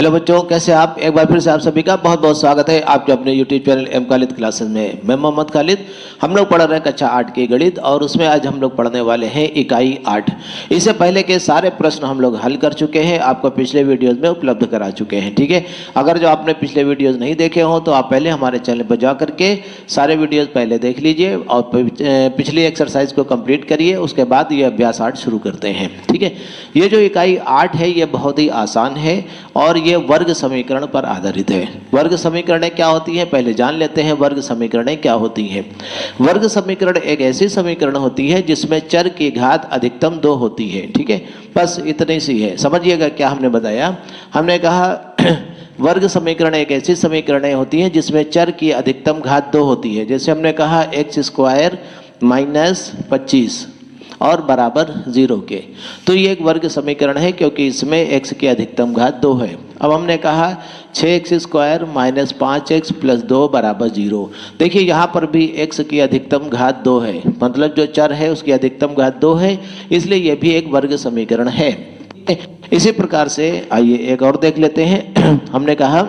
Hello बच्चों, कैसे आप? एक बार फिर से आप सभी का बहुत बहुत स्वागत है आपके अपने YouTube channel M Khalid classes में। मैं मोहम्मद खालिद। हम लोग पढ़ रहे हैं कक्षा 8 की गणित और उसमें आज हम लोग पढ़ने वाले हैं इकाई 8। इससे पहले के सारे प्रश्न हम लोग हल कर चुके हैं, आपको पिछले वीडियोज़ में उपलब्ध करा चुके हैं। ठीक है, अगर जो आपने पिछले वीडियोज़ नहीं देखे हों तो आप पहले हमारे चैनल पर जा करके सारे वीडियोज़ पहले देख लीजिए और पिछली एक्सरसाइज को कंप्लीट करिए, उसके बाद ये अभ्यास 8 शुरू करते हैं। ठीक है, ये जो इकाई 8 है ये बहुत ही आसान है और ये वर्ग समीकरण पर आधारित है। वर्ग समीकरणें क्या होती हैं पहले जान लेते हैं। वर्ग समीकरणें क्या होती हैं? वर्ग समीकरण एक ऐसी समीकरण होती है जिसमें चर की घात अधिकतम 2 होती है। ठीक है, बस इतनी सी है। समझिएगा क्या हमने बताया। हमने कहा वर्ग समीकरण एक ऐसी समीकरणें होती हैं जिसमें चर की अधिकतम घात 2 होती है। जैसे हमने कहा x² माइनस 25 और बराबर 0 के, तो ये एक वर्ग समीकरण है क्योंकि इसमें x की अधिकतम घात 2 है। अब हमने कहा 6x² माइनस 5x प्लस 2 बराबर 0। देखिए यहाँ पर भी x की अधिकतम घात 2 है, मतलब जो चर है उसकी अधिकतम घात 2 है, इसलिए यह भी एक वर्ग समीकरण है। इसी प्रकार से आइए एक और देख लेते हैं। हमने कहा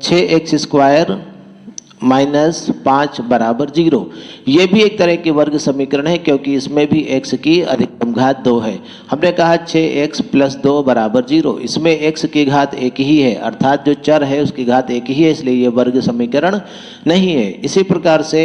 6x² माइनस 5 बराबर 0। ये भी एक तरह की वर्ग समीकरण है क्योंकि इसमें भी x की अधिकतम घात 2 है। हमने कहा 6x प्लस 2 बराबर 0। इसमें x की घात 1 ही है, अर्थात जो चर है उसकी घात 1 ही है, इसलिए ये वर्ग समीकरण नहीं है। इसी प्रकार से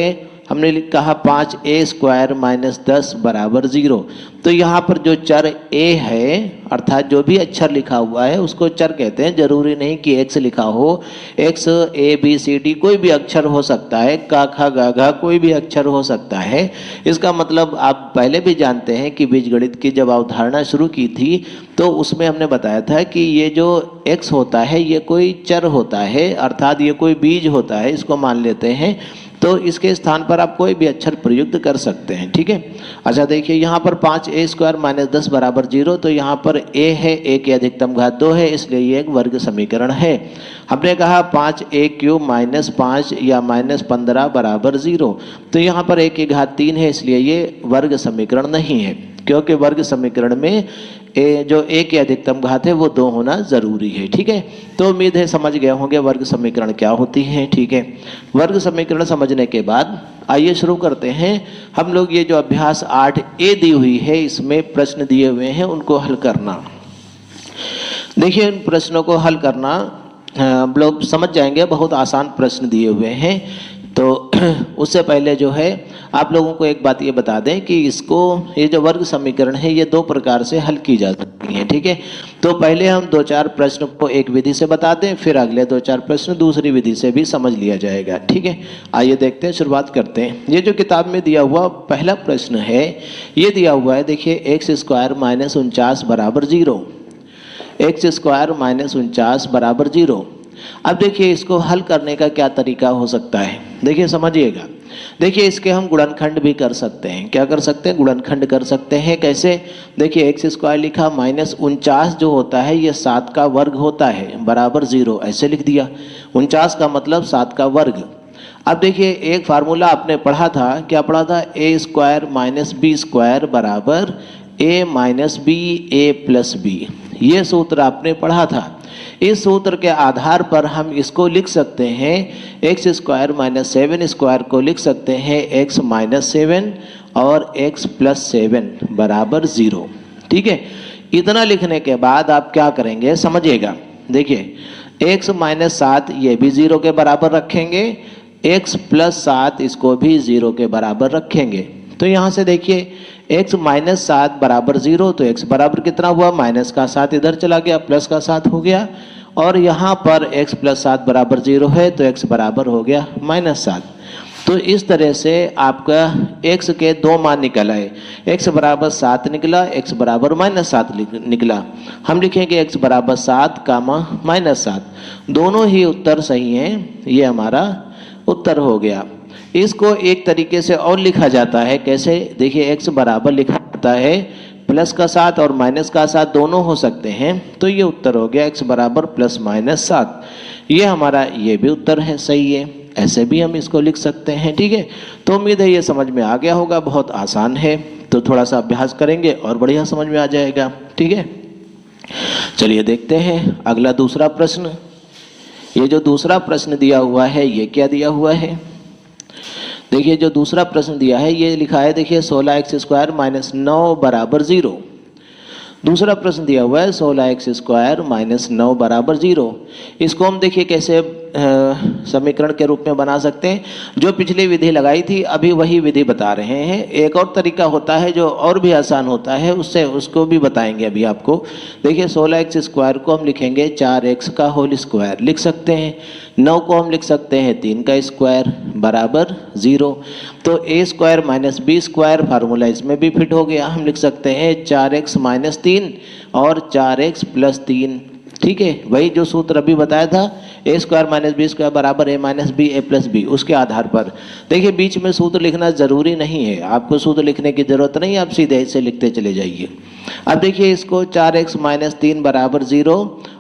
हमने कहा 5a² माइनस 10 बराबर 0। तो यहाँ पर जो चर a है, अर्थात जो भी अक्षर लिखा हुआ है उसको चर कहते हैं। जरूरी नहीं कि x लिखा हो, x a b c d कोई भी अक्षर हो सकता है, का खा गा घा कोई भी अक्षर हो सकता है। इसका मतलब आप पहले भी जानते हैं कि बीजगणित की जब अवधारणा शुरू की थी तो उसमें हमने बताया था कि ये जो x होता है ये कोई चर होता है, अर्थात ये कोई बीज होता है, इसको मान लेते हैं। तो इसके स्थान पर आप कोई भी अक्षर प्रयुक्त कर सकते हैं। ठीक है, अच्छा देखिए यहाँ पर 5a² माइनस 10 बराबर 0, तो यहाँ पर a है, a की अधिकतम घात 2 है, इसलिए ये एक वर्ग समीकरण है। हमने कहा 5a³ माइनस 5 या माइनस 15 बराबर 0, तो यहाँ पर a की घात 3 है, इसलिए ये वर्ग समीकरण नहीं है, क्योंकि वर्ग समीकरण में जो a की अधिकतम घात है वो 2 होना जरूरी है। ठीक है, तो उम्मीद है समझ गए होंगे वर्ग समीकरण क्या होती है। ठीक है, वर्ग समीकरण समझने के बाद आइए शुरू करते हैं। हम लोग ये जो अभ्यास 8a दी हुई है इसमें प्रश्न दिए हुए हैं, उनको हल करना। देखिए इन प्रश्नों को हल करना हम लोग समझ जाएंगे, बहुत आसान प्रश्न दिए हुए हैं। तो उससे पहले जो है आप लोगों को एक बात ये बता दें कि इसको, ये जो वर्ग समीकरण है ये 2 प्रकार से हल की जा सकती है। ठीक है, तो पहले हम 2-4 प्रश्न को एक विधि से बता दें, फिर अगले 2-4 प्रश्न दूसरी विधि से भी समझ लिया जाएगा। ठीक है, आइए देखते हैं, शुरुआत करते हैं। ये जो किताब में दिया हुआ पहला प्रश्न है ये दिया हुआ है, देखिए x² माइनस 49 बराबर 0। x² माइनस 49 बराबर 0। अब देखिए इसको हल करने का क्या तरीका हो सकता है, देखिए समझिएगा। देखिए इसके हम गुणनखंड भी कर सकते हैं। क्या कर सकते हैं? गुणनखंड कर सकते हैं। कैसे? देखिए x² लिखा, माइनस 49 जो होता है ये 7 का वर्ग होता है, बराबर 0 ऐसे लिख दिया। 49 का मतलब 7 का वर्ग। अब देखिए एक फार्मूला आपने पढ़ा था, क्या पढ़ा था? a² माइनस b² बराबर a minus b a plus b, ये सूत्र आपने पढ़ा था। इस सूत्र के आधार पर हम इसको लिख सकते हैं, x² माइनस 7² को लिख सकते हैं x माइनस 7 और x प्लस 7 बराबर 0। ठीक है, इतना लिखने के बाद आप क्या करेंगे समझिएगा। देखिए x माइनस 7 ये भी 0 के बराबर रखेंगे, x प्लस 7 इसको भी 0 के बराबर रखेंगे। तो यहाँ से देखिए x माइनस 7 बराबर 0, तो x बराबर कितना हुआ? माइनस का 7 इधर चला गया, प्लस का 7 हो गया, और यहाँ पर x प्लस 7 बराबर 0 है तो x बराबर हो गया माइनस 7। तो इस तरह से आपका x के 2 मान निकल आए, x बराबर 7 निकला, x बराबर माइनस 7 निकला। हम लिखेंगे x बराबर 7 कामा माइनस 7, दोनों ही उत्तर सही हैं, ये हमारा उत्तर हो गया। इसको एक तरीके से और लिखा जाता है, कैसे? देखिए x बराबर लिखा जाता है प्लस का 7 और माइनस का 7 दोनों हो सकते हैं, तो ये उत्तर हो गया x बराबर प्लस माइनस 7। ये हमारा ये भी उत्तर है, सही है। ऐसे भी हम इसको लिख सकते हैं। ठीक है, तो उम्मीद है ये समझ में आ गया होगा, बहुत आसान है। तो थोड़ा सा अभ्यास करेंगे और बढ़िया समझ में आ जाएगा। ठीक है, चलिए देखते हैं अगला दूसरा प्रश्न। ये जो दूसरा प्रश्न दिया हुआ है ये क्या दिया हुआ है? देखिए जो दूसरा प्रश्न दिया है ये लिखा है, देखिए 16x² माइनस 9 बराबर 0। दूसरा प्रश्न दिया हुआ है 16x² माइनस 9 बराबर 0। इसको हम देखिए कैसे समीकरण के रूप में बना सकते हैं। जो पिछली विधि लगाई थी अभी वही विधि बता रहे हैं। एक और तरीका होता है जो और भी आसान होता है, उसको भी बताएंगे अभी आपको। देखिए 16x² को हम लिखेंगे 4x का होल स्क्वायर लिख सकते हैं। 9 को हम लिख सकते हैं 3 का स्क्वायर बराबर 0। तो a² माइनस b² फार्मूला इसमें भी फिट हो गया। हम लिख सकते हैं 4x माइनस 3 और 4x प्लस 3। ठीक है, वही जो सूत्र अभी बताया था, a² माइनस b² बराबर a minus b a plus b, उसके आधार पर। देखिए बीच में सूत्र लिखना ज़रूरी नहीं है, आपको सूत्र लिखने की ज़रूरत नहीं, आप सीधे इसे लिखते चले जाइए। अब देखिए इसको 4x माइनस 3 बराबर 0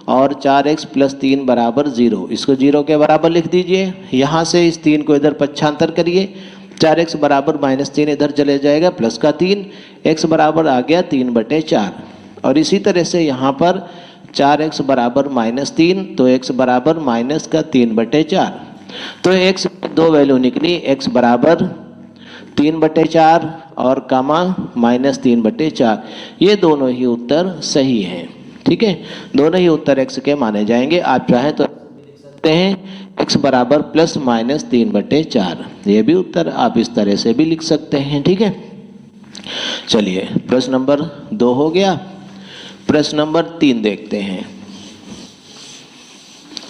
और 4x प्लस 3 बराबर 0, इसको 0 के बराबर लिख दीजिए। यहाँ से इस 3 को इधर पक्षांतर करिए, 4x बराबर माइनस 3 इधर चले जाएगा, प्लस का 3, x बराबर आ गया 3/4। और इसी तरह से यहाँ पर 4x बराबर माइनस 3, तो x बराबर माइनस का 3/4। तो x की दो वैल्यू निकली, x बराबर 3/4 और कामा माइनस 3/4। ये दोनों ही उत्तर सही हैं। ठीक है, दोनों ही उत्तर x के माने जाएंगे। आप चाहें तो लिख सकते हैं x बराबर प्लस माइनस 3/4। ये भी उत्तर आप इस तरह से भी लिख सकते हैं। ठीक है, चलिए प्रश्न नंबर 2 हो गया। प्रश्न नंबर 3 देखते हैं।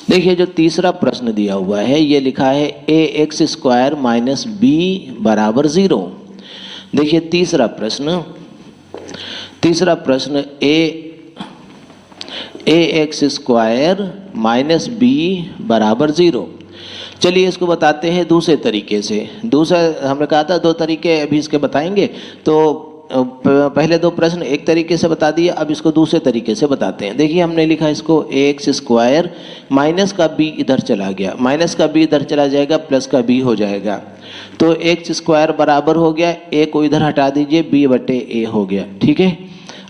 देखिए जो तीसरा प्रश्न दिया हुआ है ये लिखा है ax² माइनस b बराबर 0। देखिए तीसरा प्रश्न ax² माइनस b बराबर 0। चलिए इसको बताते हैं दूसरे तरीके से। दूसरा हमने कहा था 2 तरीके अभी इसके बताएंगे, तो पहले 2 प्रश्न एक तरीके से बता दिए, अब इसको दूसरे तरीके से बताते हैं। देखिए हमने लिखा इसको ax² माइनस का b इधर चला गया, माइनस का b इधर चला जाएगा, प्लस का b हो जाएगा। तो x² बराबर हो गया, a को इधर हटा दीजिए, b/a हो गया। ठीक है,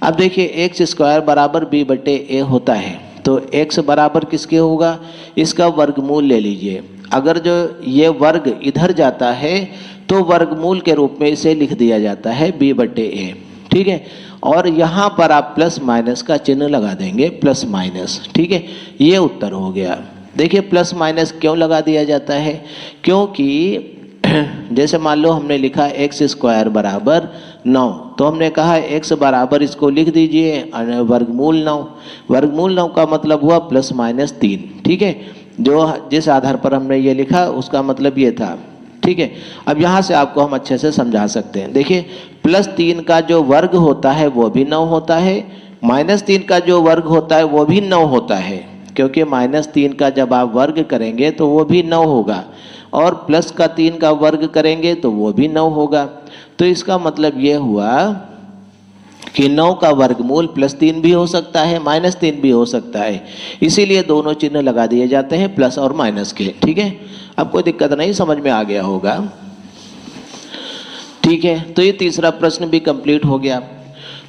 अब देखिए x² बराबर b/a होता है, तो x बराबर किसके होगा? इसका वर्गमूल ले लीजिए। अगर जो ये वर्ग इधर जाता है तो वर्गमूल के रूप में इसे लिख दिया जाता है b/a। ठीक है, और यहाँ पर आप प्लस माइनस का चिन्ह लगा देंगे, प्लस माइनस। ठीक है, ये उत्तर हो गया। देखिए प्लस माइनस क्यों लगा दिया जाता है? क्योंकि जैसे मान लो हमने लिखा x² बराबर 9, तो हमने कहा x बराबर इसको लिख दीजिए वर्गमूल 9। वर्गमूल 9 का मतलब हुआ प्लस माइनस 3। ठीक है, जो जिस आधार पर हमने ये लिखा उसका मतलब ये था। ठीक है, अब यहाँ से आपको हम अच्छे से समझा सकते हैं। देखिए प्लस 3 का जो वर्ग होता है वो भी 9 होता है, माइनस 3 का जो वर्ग होता है वो भी 9 होता है, क्योंकि माइनस 3 का जब आप वर्ग करेंगे तो वो भी 9 होगा, और प्लस का 3 का वर्ग करेंगे तो वो भी 9 होगा। तो इसका मतलब ये हुआ कि 9 का वर्गमूल प्लस 3 भी हो सकता है, माइनस 3 भी हो सकता है, इसीलिए दोनों चिन्ह लगा दिए जाते हैं प्लस और माइनस के। ठीक है, अब कोई दिक्कत नहीं, समझ में आ गया होगा। ठीक है, तो ये तीसरा प्रश्न भी कंप्लीट हो गया।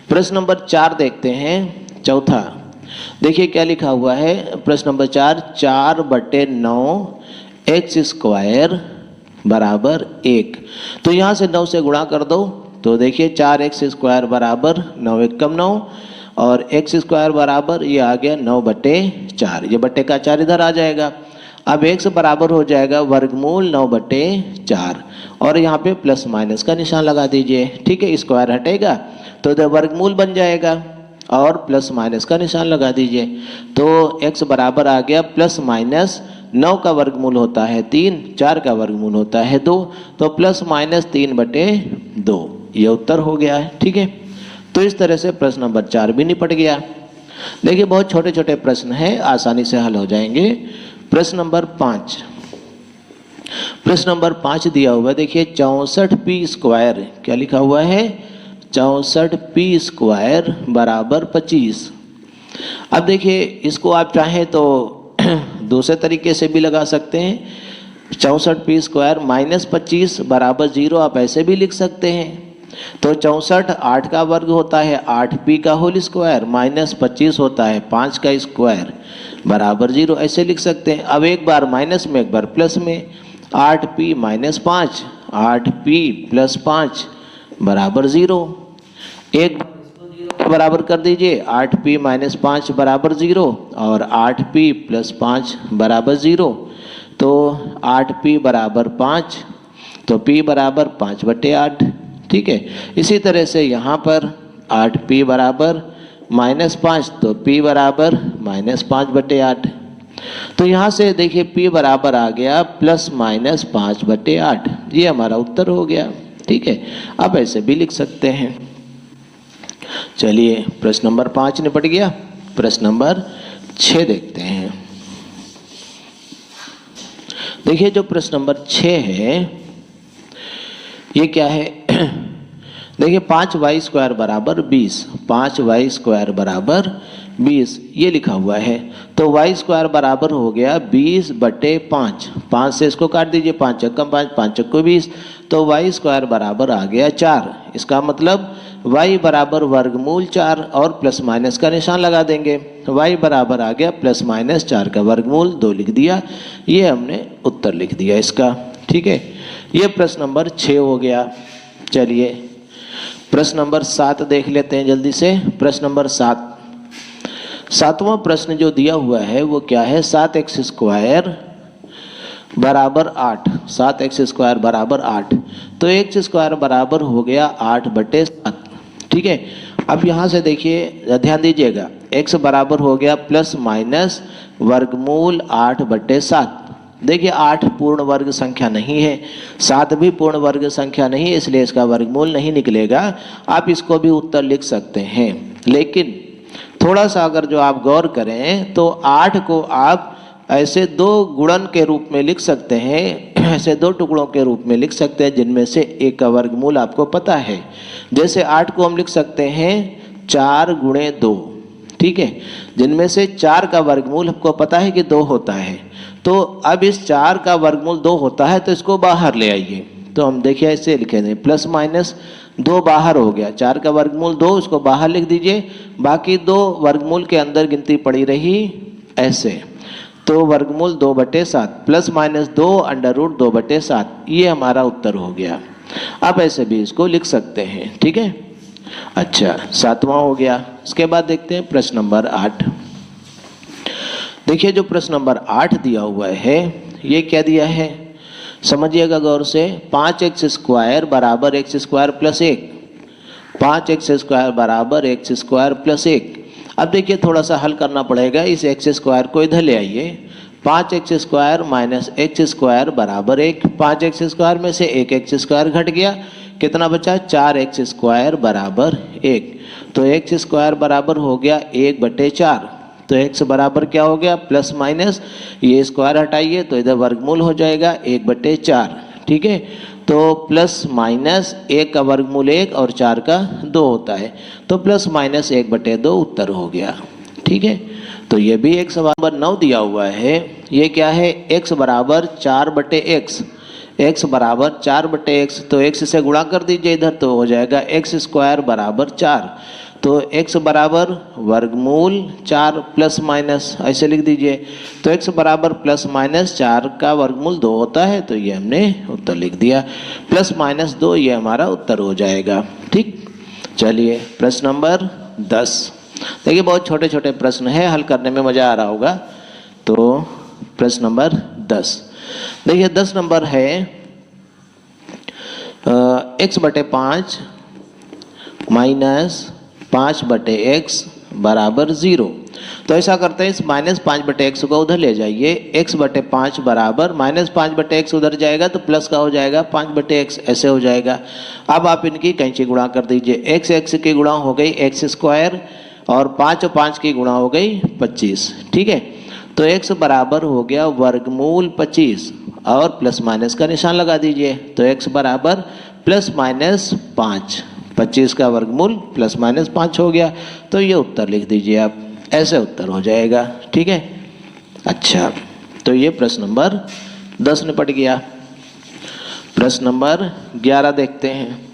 प्रश्न नंबर 4 देखते हैं, चौथा। देखिए क्या लिखा हुआ है प्रश्न नंबर 4, 4/9 x² बराबर 1। तो यहाँ से 9 से गुणा कर दो, तो देखिए 4x² बराबर 9 एकम 9 और x² बराबर ये आ गया 9/4। ये बट्टे का 4 इधर आ जाएगा। अब x बराबर हो जाएगा वर्गमूल 9/4 और यहाँ पे प्लस माइनस का निशान लगा दीजिए। ठीक है, स्क्वायर हटेगा तो इधर वर्गमूल बन जाएगा और प्लस माइनस का निशान लगा दीजिए। तो x बराबर आ गया प्लस माइनस 9 का वर्गमूल होता है 3, 4 का वर्गमूल होता है 2, तो प्लस माइनस 3/2 ये उत्तर हो गया है। ठीक है, तो इस तरह से प्रश्न नंबर 4 भी निपट गया। देखिए बहुत छोटे छोटे प्रश्न हैं, आसानी से हल हो जाएंगे। प्रश्न नंबर 5, प्रश्न नंबर 5 दिया हुआ है। देखिए 64p², क्या लिखा हुआ है? 64p² बराबर 25। अब देखिए इसको आप चाहें तो दूसरे तरीके से भी लगा सकते हैं। 64p² माइनस 25 बराबर 0 आप ऐसे भी लिख सकते हैं। तो 64 8 का वर्ग होता है 8p का होल स्क्वायर माइनस 25 होता है 5 का स्क्वायर बराबर 0, ऐसे लिख सकते हैं। अब एक बार माइनस में एक बार प्लस में, 8p माइनस 5, 8p प्लस 5 बराबर 0। एक बराबर कर दीजिए, 8p माइनस 5 बराबर 0 और 8p प्लस 5 बराबर 0। तो 8p बराबर 5, तो p बराबर 5/8। ठीक है, इसी तरह से यहाँ पर 8p बराबर -5, तो p बराबर -5/8। तो यहाँ से देखिए p बराबर आ गया +-5/8, ये हमारा उत्तर हो गया। ठीक है, अब ऐसे भी लिख सकते हैं। चलिए प्रश्न नंबर 5 निपट गया। प्रश्न नंबर 6 देखते हैं। देखिए जो प्रश्न नंबर 6 है ये क्या है। देखिए 5y² बराबर 20, 5y² बराबर 20 ये लिखा हुआ है। तो y² बराबर हो गया 20/5, 5 से इसको काट दीजिए, 5 चक्कम 5, 5 चक्को 20, तो y² बराबर आ गया 4। इसका मतलब y बराबर वर्गमूल 4 और प्लस माइनस का निशान लगा देंगे। y बराबर आ गया +-4 का वर्गमूल 2 लिख दिया, ये हमने उत्तर लिख दिया इसका। ठीक है, ये प्रश्न नंबर 6 हो गया। चलिए प्रश्न नंबर 7 देख लेते हैं जल्दी से। प्रश्न नंबर 7, सातवां प्रश्न जो दिया हुआ है वो क्या है, 7x² बराबर 8, 7x² बराबर 8, तो x² बराबर हो गया 8/7। ठीक है, अब यहाँ से देखिए ध्यान दीजिएगा, x बराबर हो गया ± वर्गमूल 8/7। देखिए 8 पूर्ण वर्ग संख्या नहीं है, 7 भी पूर्ण वर्ग संख्या नहीं है, इसलिए इसका वर्गमूल नहीं निकलेगा। आप इसको भी उत्तर लिख सकते हैं, लेकिन थोड़ा सा अगर जो आप गौर करें तो 8 को आप ऐसे 2 गुणन के रूप में लिख सकते हैं, ऐसे 2 टुकड़ों के रूप में लिख सकते हैं जिनमें से एक का वर्गमूल आपको पता है। जैसे 8 को हम लिख सकते हैं 4 × 2, ठीक है, जिनमें से 4 का वर्गमूल हमको पता है कि 2 होता है। तो अब इस 4 का वर्गमूल 2 होता है तो इसको बाहर ले आइए। तो हम देखिए ऐसे लिखेंगे +-2 बाहर हो गया, 4 का वर्गमूल 2, उसको बाहर लिख दीजिए, बाकी 2 वर्गमूल के अंदर गिनती पड़ी रही ऐसे, तो वर्गमूल 2/7 +-2 √2/7, ये हमारा उत्तर हो गया। अब ऐसे भी इसको लिख सकते हैं। ठीक है, अच्छा 7वां हो गया। इसके बाद देखते हैं प्रश्न नंबर 8। देखिए जो प्रश्न नंबर 8 दिया हुआ है ये क्या दिया है, समझिएगा गौर से। 5x² बराबर x² + 1, 5x² बराबर x² + 1। अब देखिए थोड़ा सा हल करना पड़ेगा, इस x² को इधर ले आइए। 5x² - x² बराबर 1, 5x² में से 1x² घट गया, कितना बचा, 4x² बराबर 1, तो x² बराबर हो गया 1/4। तो x बराबर क्या हो गया, +-, ये स्क्वायर हटाइए तो इधर वर्गमूल हो जाएगा 1/4। ठीक है, तो +-1 का वर्गमूल 1 और 4 का 2 होता है, तो +-1/2 उत्तर हो गया। ठीक है, तो ये भी एक सवाल नंबर 9 दिया हुआ है। ये क्या है, x बराबर 4/x, x बराबर 4/x, तो x से गुणा कर दीजिए इधर, तो हो जाएगा x² बराबर 4, तो x बराबर वर्गमूल 4 +- ऐसे लिख दीजिए। तो x बराबर +-4 का वर्गमूल 2 होता है, तो ये हमने उत्तर लिख दिया, +-2 ये हमारा उत्तर हो जाएगा। ठीक, चलिए प्रश्न नंबर 10। देखिए बहुत छोटे छोटे प्रश्न है, हल करने में मज़ा आ रहा होगा। तो प्रश्न नंबर 10, देखिए 10 नंबर है x/5 - 5/x बराबर 0। तो ऐसा करते हैं, इस -5/x को उधर ले जाइए, x/5 बराबर -5/x उधर जाएगा तो प्लस का हो जाएगा 5/x, ऐसे हो जाएगा। अब आप इनकी कैंची गुणा कर दीजिए, x की गुणा हो गई x² और 5 और 5 की गुणा हो गई 25। ठीक है, तो x बराबर हो गया वर्गमूल 25 और प्लस का निशान लगा दीजिए, तो x बराबर +-5, 25 का वर्गमूल +-5 हो गया, तो ये उत्तर लिख दीजिए आप, ऐसे उत्तर हो जाएगा। ठीक है, अच्छा तो ये प्रश्न नंबर 10 निपट गया। प्रश्न नंबर 11 देखते हैं।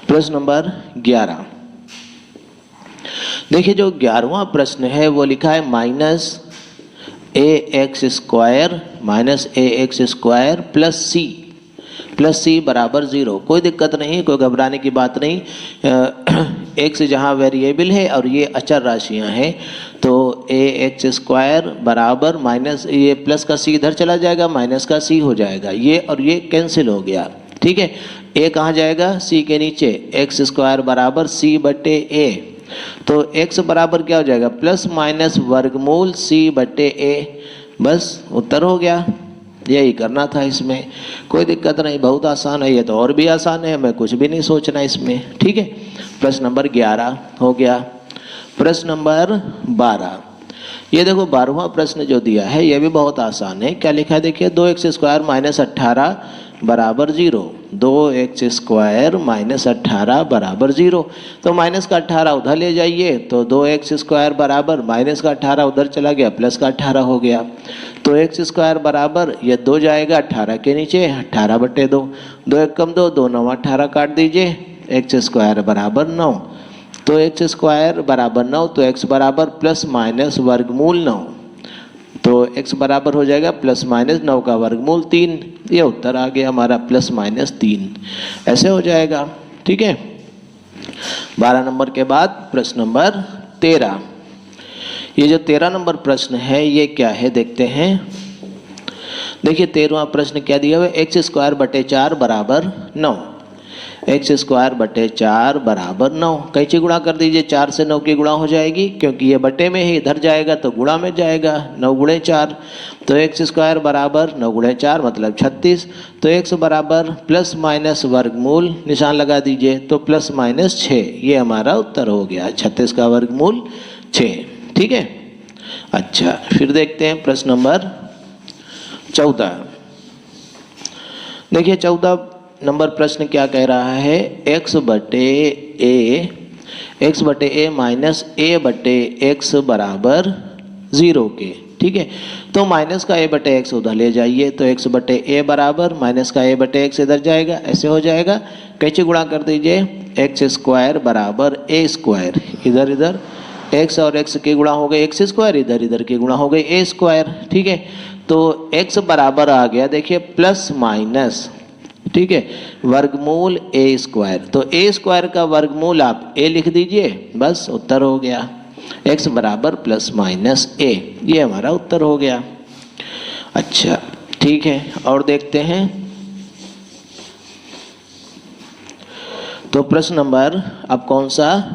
प्रश्न नंबर 11। देखिए जो 11वां प्रश्न है वो लिखा है -ax² प्लस सी बराबर 0। कोई दिक्कत नहीं, कोई घबराने की बात नहीं। एक्स जहाँ वेरिएबल है और ये अचर राशियाँ हैं, तो ax² बराबर माइनस, ये प्लस का सी इधर चला जाएगा, माइनस का सी हो जाएगा, ये और ये कैंसिल हो गया। ठीक है, a कहाँ जाएगा, c के नीचे, x² बराबर c बटे a। तो x बराबर क्या हो जाएगा, प्लस माइनस वर्गमूल c बटे a। बस उत्तर हो गया। यही करना था इसमें, कोई दिक्कत नहीं, बहुत आसान है, ये तो और भी आसान है, मैं कुछ भी नहीं सोचना इसमें। ठीक है, प्रश्न नंबर 11 हो गया। प्रश्न नंबर 12, ये देखो 12वां प्रश्न जो दिया है ये भी बहुत आसान है। क्या लिखा है देखिए, 2x² माइनस 18 बराबर 0। 2x² माइनस 18 बराबर 0। तो माइनस का 18 उधर ले जाइए, तो 2x² बराबर माइनस का 18 उधर चला गया, प्लस का 18 हो गया। तो x² बराबर ये 2 जाएगा 18 के नीचे, 18 बटे 2, 2 एक कम 2, 2 9 18 काट दीजिए, x² बराबर 9। तो x² बराबर 9, तो x बराबर प्लस माइनस वर्गमूल 9। तो x बराबर हो जाएगा प्लस माइनस 9 का वर्गमूल 3। ये उत्तर आ गया हमारा प्लस माइनस 3, ऐसे हो जाएगा। ठीक है, 12 नंबर के बाद प्रश्न नंबर 13। ये जो 13 नंबर प्रश्न है ये क्या है देखते हैं। देखिए 13वां प्रश्न क्या दिया हुआ है, x² बटे 4 बराबर 9। x² बटे 4 बराबर 9। कैसे गुणा कर दीजिए, 4 से 9 की गुणा हो जाएगी, क्योंकि ये बटे में ही इधर जाएगा तो गुणा में जाएगा, 9 गुणे 4। तो x² बराबर 9 गुणे 4 मतलब 36। तो x बराबर प्लस माइनस वर्गमूल निशान लगा दीजिए, तो प्लस माइनस 6, ये हमारा उत्तर हो गया, 36 का वर्गमूल 6। ठीक है, अच्छा फिर देखते हैं प्रश्न नंबर 14। देखिए 14 नंबर प्रश्न क्या कह रहा है, x बटे a माइनस a बटे x बराबर 0 के। ठीक है, तो माइनस का a बटे x उधर ले जाइए, तो x बटे a बराबर माइनस का a बटे x इधर जाएगा, ऐसे हो जाएगा। कैसे गुणा कर दीजिए, x² बराबर a², इधर इधर x और x के गुणा हो गए x², इधर इधर के गुणा हो गए a²। ठीक है, तो x बराबर आ गया देखिए प्लस माइनस, ठीक है, वर्गमूल a²। तो a² का वर्गमूल आप a लिख दीजिए, बस उत्तर हो गया, x बराबर प्लस माइनस a, ये हमारा उत्तर हो गया। अच्छा ठीक है, और देखते हैं। तो प्रश्न नंबर अब कौन सा,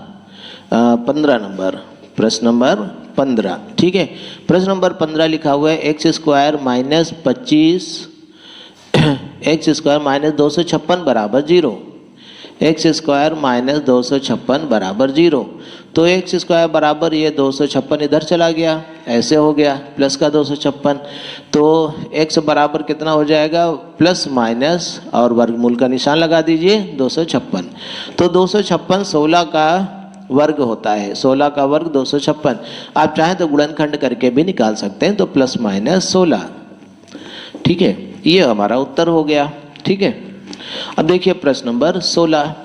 15 नंबर, प्रश्न नंबर 15। ठीक है, प्रश्न नंबर 15 लिखा हुआ है x² माइनस 25, x² माइनस 256 बराबर 0। x² माइनस 256 बराबर 0। तो x² बराबर ये 256 इधर चला गया, ऐसे हो गया, प्लस का 256। तो x बराबर कितना हो जाएगा, प्लस माइनस और वर्गमूल का निशान लगा दीजिए, 256। तो 256 16 का वर्ग होता है, 16 का वर्ग 256। आप चाहें तो गुणनखंड करके भी निकाल सकते हैं, तो प्लस माइनस 16। ठीक है, ये हमारा उत्तर हो गया। ठीक है, अब देखिए प्रश्न नंबर 16।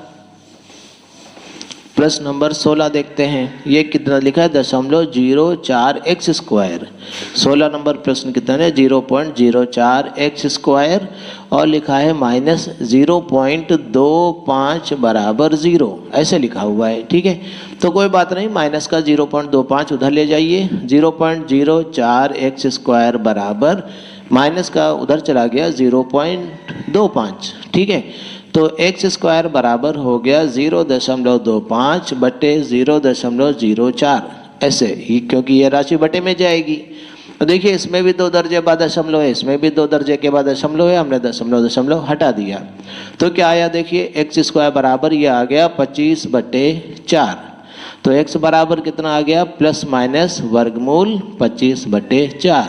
प्रश्न नंबर 16 देखते हैं, ये कितना लिखा है, 0.04x²। 16 नंबर प्रश्न कितना है, 0.04x² और लिखा है माइनस 0.25 बराबर 0, ऐसे लिखा हुआ है। ठीक है, तो कोई बात नहीं, माइनस का 0.25 उधर ले जाइए, 0.04x² बराबर माइनस का उधर चला गया 0.25। ठीक है, तो x² बराबर हो गया 0.25 बटे 0.04, ऐसे ही, क्योंकि ये राशि बटे में जाएगी। तो देखिए इसमें भी 2 दर्जे बाद दशमलव है, इसमें भी 2 दर्जे के बाद दशमलव है, हमने दशमलव हटा दिया। तो क्या आया देखिए, x² बराबर ये आ गया 25 बटे 4। तो x बराबर कितना आ गया, प्लस माइनस वर्गमूल 25 बटे 4।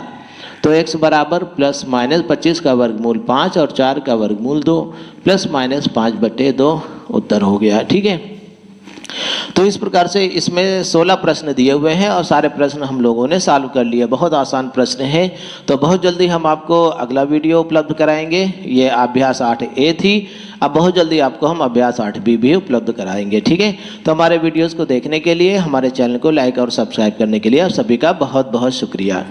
तो x बराबर प्लस माइनस 25 का वर्गमूल 5 और 4 का वर्गमूल 2, प्लस माइनस 5 बटे 2 उत्तर हो गया। ठीक है, तो इस प्रकार से इसमें 16 प्रश्न दिए हुए हैं और सारे प्रश्न हम लोगों ने सॉल्व कर लिए। बहुत आसान प्रश्न है। तो बहुत जल्दी हम आपको अगला वीडियो उपलब्ध कराएंगे। ये अभ्यास 8A थी। अब बहुत जल्दी आपको हम अभ्यास 8B भी उपलब्ध कराएंगे। ठीक है, तो हमारे वीडियोस को देखने के लिए, हमारे चैनल को लाइक और सब्सक्राइब करने के लिए आप सभी का बहुत बहुत शुक्रिया।